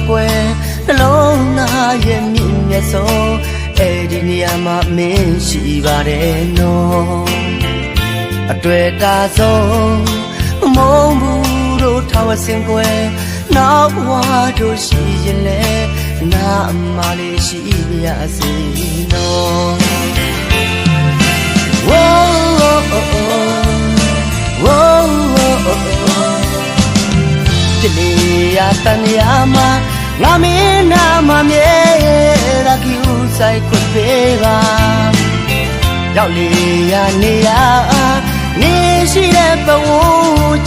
ကွယ်နှလုံးသားရဲ့မြင့်မြတ်ဆုံးအဲ့ဒီနေရာမှာမင်းရှိပါတယ်နော်အတွေ့အတာဆုံးမုံဘူးတို့ထာဝစင်ကွယ်နောက်ဘဝတို့ရှိရင်လေနာအမလေးရှိရစေနော်ဝိုးဝိုးတလီယာတန်ယာမှာငါမင်းနာမမြဲရာကီဥဆိုင်ခွင့်ပေးပါရောက်လေရနေရနေရှိတဲ့ဘဝ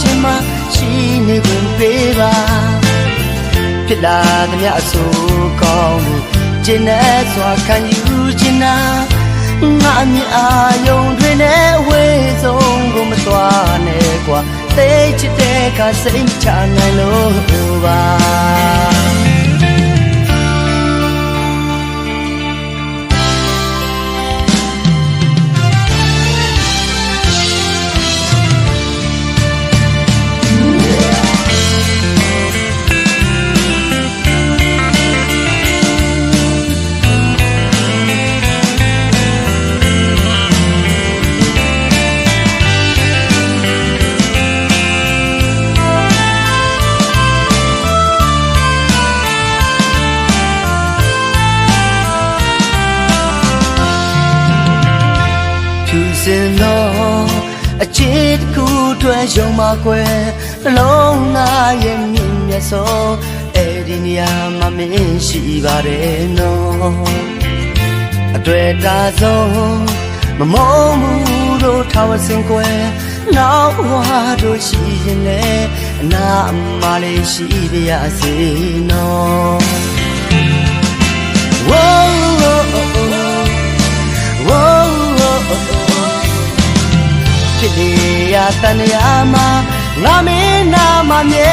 ချင်းမှာရှိနေခွင့်ပေးပါဖြစ်လာသမျှအဆိုးကောင်းလို့ကျင့်တဲ့စွာခံယူခြင်းနာငါအမြင်အာယုံတွေနဲ့ဝေးဆုံးကိုမသွားနဲ့ကွာသိချစ်တဲ့ကစိတ်ချနိုင်လို့ပါစင်တော့အချစ်တစ်ခုတွေ့ရုံမှာကွယ်နှလုံးသားရဲ့မြင့်မြတ်ဆုံးအဲ့ဒီနေရာမှာမင်းရှိပါတယ်နော်အတွေ့အတာဆုံးမမုန်းဘူးတို့ထာဝစင်ကွယ်နောက်ဘဝတို့ရှိရင်လေအနာအမလေးရှိရစေနော်ဝိုးဝိုးဖြစ်လေရတန်ရာမှာငါမင်းနာမမြဲ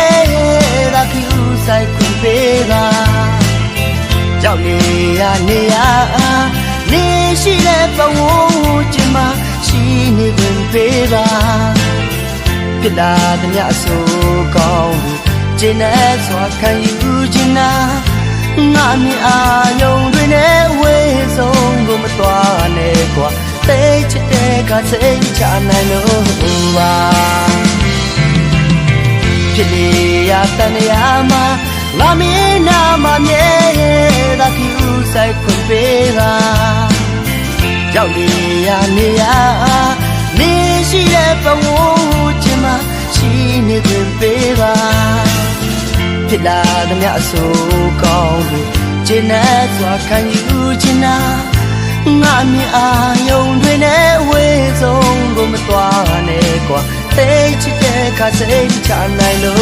ရာကီဥဆိုင်ခွင့်ပေးပါကြောက်လေရနေရနေရှိတဲ့ဘဝချင်းမှာရှိနေခွင့်ပေးပါဖြစ်လာသမျှအဆိုးကောင်းလို့ကျင့်တဲ့စွာခံယူခြင်းနာငါမြင်အာယုံတွေနဲ့ဝေးဆုံးကိုမသွားနဲ့ကွာသိချစ်တဲ့ကစိတ်ချနိုင်လို့ပါဖြစ်လေရတန်ရာမှာငါမင်းနာမမြဲရာကီဥဆိုင်ခွင့်ပေးပါရောက်လေရနေရနေရှိတဲ့ဘဝချင်းမှာရှိနေခွင့်ပေးပါဖြစ်လာသမျှအဆိုးကောင်းလို့ကျင့်တဲ့စွာခံယူခြင်းနာငါမြင်အာယုံတွေနဲ့ဝေးဆုံးကိုမသွားနဲ့ကွာသိချစ်တဲ့ခါစိတ်ချနိုင်လို့